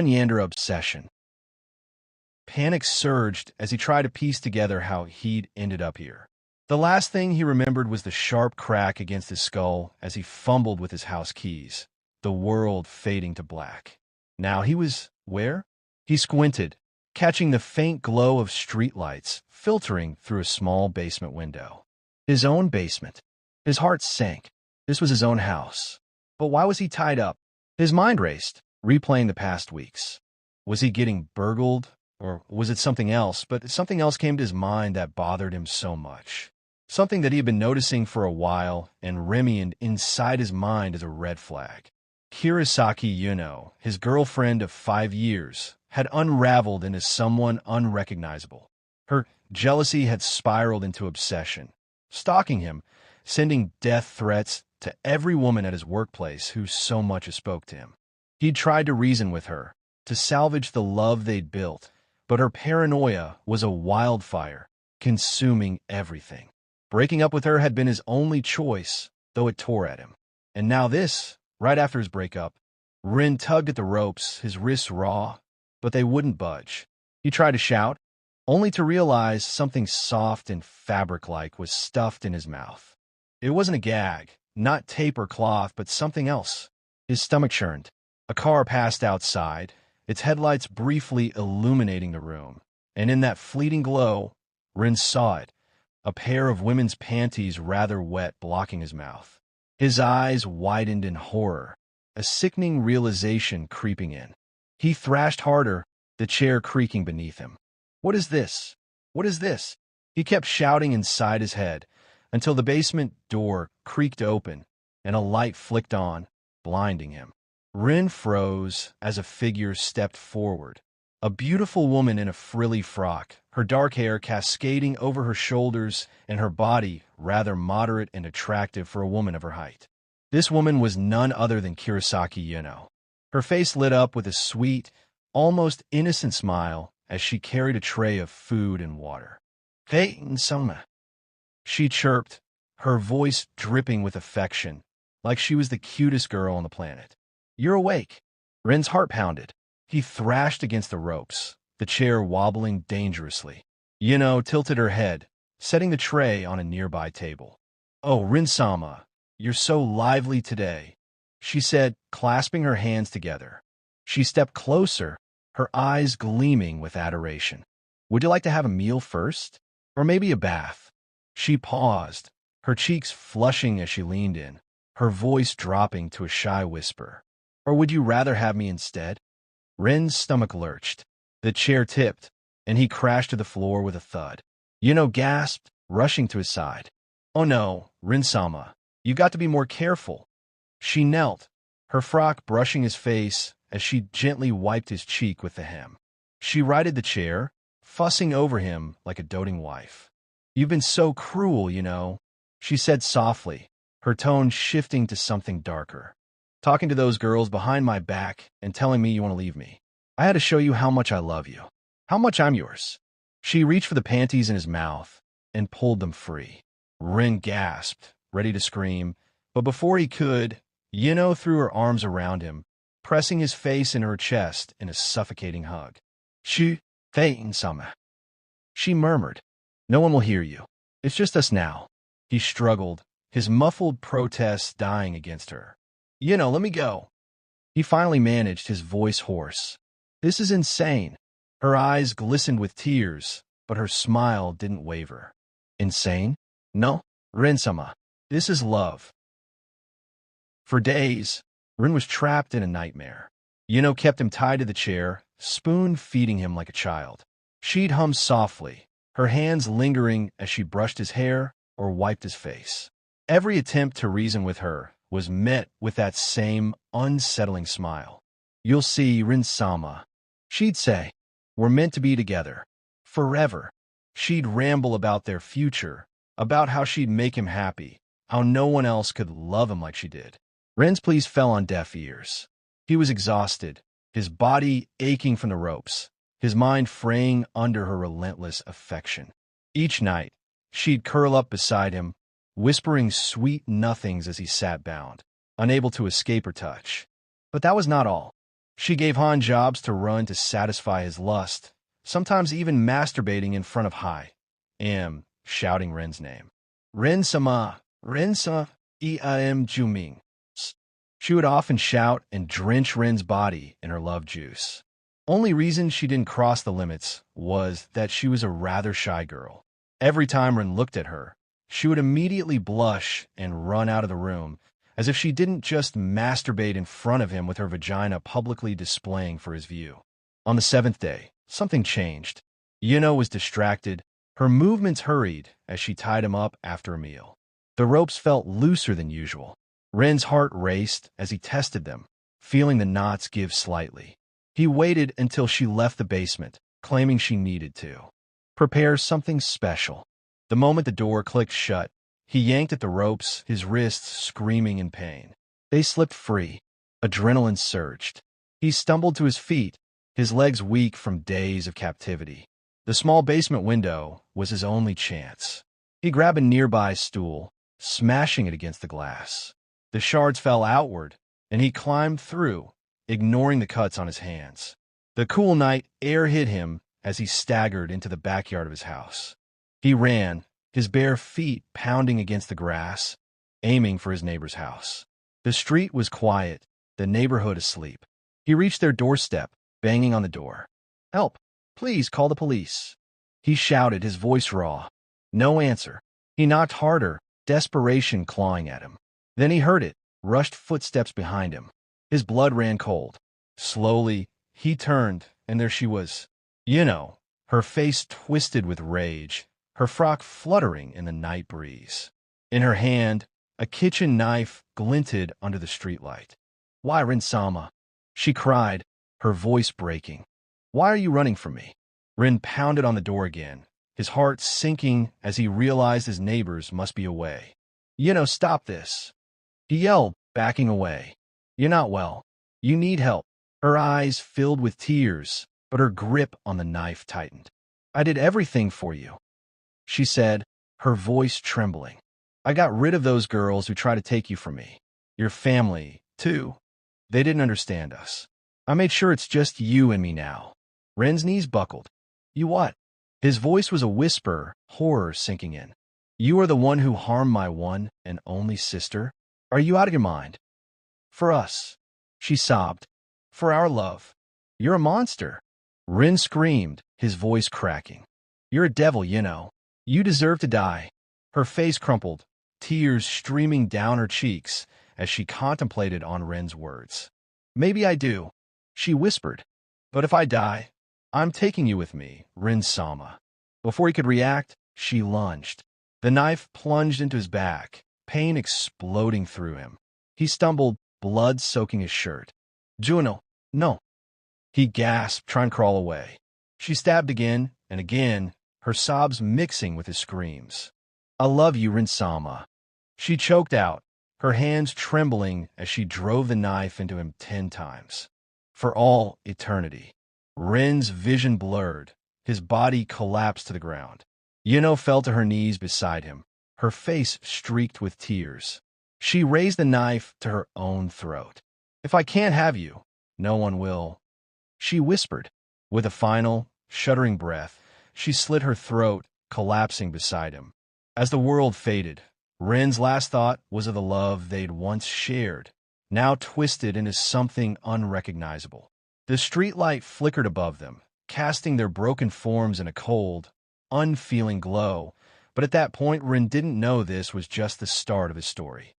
Yandere obsession. Panic surged as he tried to piece together how he'd ended up here. The last thing he remembered was the sharp crack against his skull as he fumbled with his house keys, the world fading to black. Now he was where? He squinted, catching the faint glow of streetlights filtering through a small basement window. His own basement. His heart sank. This was his own house. But why was he tied up? His mind raced, replaying the past weeks. Was he getting burgled? Or was it something else? But something else came to his mind that bothered him so much. Something that he had been noticing for a while and remained inside his mind as a red flag. Kurosaki Yuno, his girlfriend of 5 years, had unraveled into someone unrecognizable. Her jealousy had spiraled into obsession, stalking him, sending death threats to every woman at his workplace who so much spoke to him. He'd tried to reason with her, to salvage the love they'd built, but her paranoia was a wildfire, consuming everything. Breaking up with her had been his only choice, though it tore at him. And now this, right after his breakup, Rin tugged at the ropes, his wrists raw, but they wouldn't budge. He tried to shout, only to realize something soft and fabric-like was stuffed in his mouth. It wasn't a gag, not tape or cloth, but something else. His stomach churned. A car passed outside, its headlights briefly illuminating the room. And in that fleeting glow, Rin saw it, a pair of women's panties rather wet blocking his mouth. His eyes widened in horror, a sickening realization creeping in. He thrashed harder, the chair creaking beneath him. What is this? What is this? He kept shouting inside his head until the basement door creaked open and a light flicked on, blinding him. Rin froze as a figure stepped forward. A beautiful woman in a frilly frock, her dark hair cascading over her shoulders and her body rather moderate and attractive for a woman of her height. This woman was none other than Kurosaki Yuno. Her face lit up with a sweet, almost innocent smile as she carried a tray of food and water. "Hey, Nsoma," she chirped, her voice dripping with affection, like she was the cutest girl on the planet. "You're awake." Rin's heart pounded. He thrashed against the ropes, the chair wobbling dangerously. Yuno tilted her head, setting the tray on a nearby table. "Oh, Rin-sama, you're so lively today," she said, clasping her hands together. She stepped closer, her eyes gleaming with adoration. "Would you like to have a meal first? Or maybe a bath?" She paused, her cheeks flushing as she leaned in, her voice dropping to a shy whisper. "Or would you rather have me instead?" Rin's stomach lurched. The chair tipped, and he crashed to the floor with a thud. Yuno gasped, rushing to his side. "Oh no, Rin-sama, you got to be more careful." She knelt, her frock brushing his face as she gently wiped his cheek with the hem. She righted the chair, fussing over him like a doting wife. "You've been so cruel, she said softly, her tone shifting to something darker. "Talking to those girls behind my back and telling me you want to leave me. I had to show you how much I love you, how much I'm yours." She reached for the panties in his mouth and pulled them free. Rin gasped, ready to scream, but before he could, Yuno threw her arms around him, pressing his face in her chest in a suffocating hug. "Sama," she murmured. "No one will hear you. It's just us now." He struggled, his muffled protests dying against her. "Let me go." He finally managed, his voice hoarse. "This is insane." Her eyes glistened with tears, but her smile didn't waver. "Insane? No, Rin-sama. This is love." For days, Rin was trapped in a nightmare. Yuno kept him tied to the chair, spoon-feeding him like a child. She'd hum softly, her hands lingering as she brushed his hair or wiped his face. Every attempt to reason with her was met with that same unsettling smile. "You'll see, Rin-sama," she'd say. "We're meant to be together. Forever." She'd ramble about their future, about how she'd make him happy, how no one else could love him like she did. Rin's pleas fell on deaf ears. He was exhausted, his body aching from the ropes, his mind fraying under her relentless affection. Each night, she'd curl up beside him, whispering sweet nothings as he sat bound, unable to escape her touch. But that was not all. She gave Han jobs to run to satisfy his lust, sometimes even masturbating in front of Hai Am, shouting Ren's name. Ren-sama, Ren-sa, I-am Juming. She would often shout and drench Ren's body in her love juice. Only reason she didn't cross the limits was that she was a rather shy girl. Every time Ren looked at her, she would immediately blush and run out of the room, as if she didn't just masturbate in front of him with her vagina publicly displaying for his view. On the seventh day, something changed. Yuno was distracted. Her movements hurried as she tied him up after a meal. The ropes felt looser than usual. Ren's heart raced as he tested them, feeling the knots give slightly. He waited until she left the basement, claiming she needed to prepare something special. The moment the door clicked shut, he yanked at the ropes, his wrists screaming in pain. They slipped free. Adrenaline surged. He stumbled to his feet, his legs weak from days of captivity. The small basement window was his only chance. He grabbed a nearby stool, smashing it against the glass. The shards fell outward, and he climbed through, ignoring the cuts on his hands. The cool night air hit him as he staggered into the backyard of his house. He ran, his bare feet pounding against the grass, aiming for his neighbor's house. The street was quiet, the neighborhood asleep. He reached their doorstep, banging on the door. "Help! Please call the police!" He shouted, his voice raw. No answer. He knocked harder, desperation clawing at him. Then he heard it, rushed footsteps behind him. His blood ran cold. Slowly, he turned, and there she was. Yuno, her face twisted with rage, her frock fluttering in the night breeze. In her hand, a kitchen knife glinted under the streetlight. "Why, Rin-sama?" she cried, her voice breaking. "Why are you running from me?" Rin pounded on the door again, his heart sinking as he realized his neighbors must be away. "Yuno, stop this!" he yelled, backing away. "You're not well. You need help." Her eyes filled with tears, but her grip on the knife tightened. "I did everything for you," she said, her voice trembling. "I got rid of those girls who tried to take you from me. Your family, too. They didn't understand us. I made sure it's just you and me now." Ren's knees buckled. "You what?" His voice was a whisper, horror sinking in. "You are the one who harmed my one and only sister? Are you out of your mind?" "For us," she sobbed. "For our love. You're a monster." Rin screamed, his voice cracking. "You're a devil, you know. You deserve to die." Her face crumpled, tears streaming down her cheeks as she contemplated on Ren's words. "Maybe I do," she whispered. "But if I die, I'm taking you with me, Rin-sama." Before he could react, she lunged. The knife plunged into his back, pain exploding through him. He stumbled, blood soaking his shirt. "Juno, no." He gasped, trying to crawl away. She stabbed again and again, her sobs mixing with his screams. "I love you, Rin-sama." She choked out, her hands trembling as she drove the knife into him 10 times. For all eternity. Ren's vision blurred, his body collapsed to the ground. Yuno fell to her knees beside him, her face streaked with tears. She raised the knife to her own throat. "If I can't have you, no one will," she whispered. With a final, shuddering breath, she slit her throat, collapsing beside him. As the world faded, Ren's last thought was of the love they'd once shared, now twisted into something unrecognizable. The streetlight flickered above them, casting their broken forms in a cold, unfeeling glow, but at that point Ren didn't know this was just the start of his story.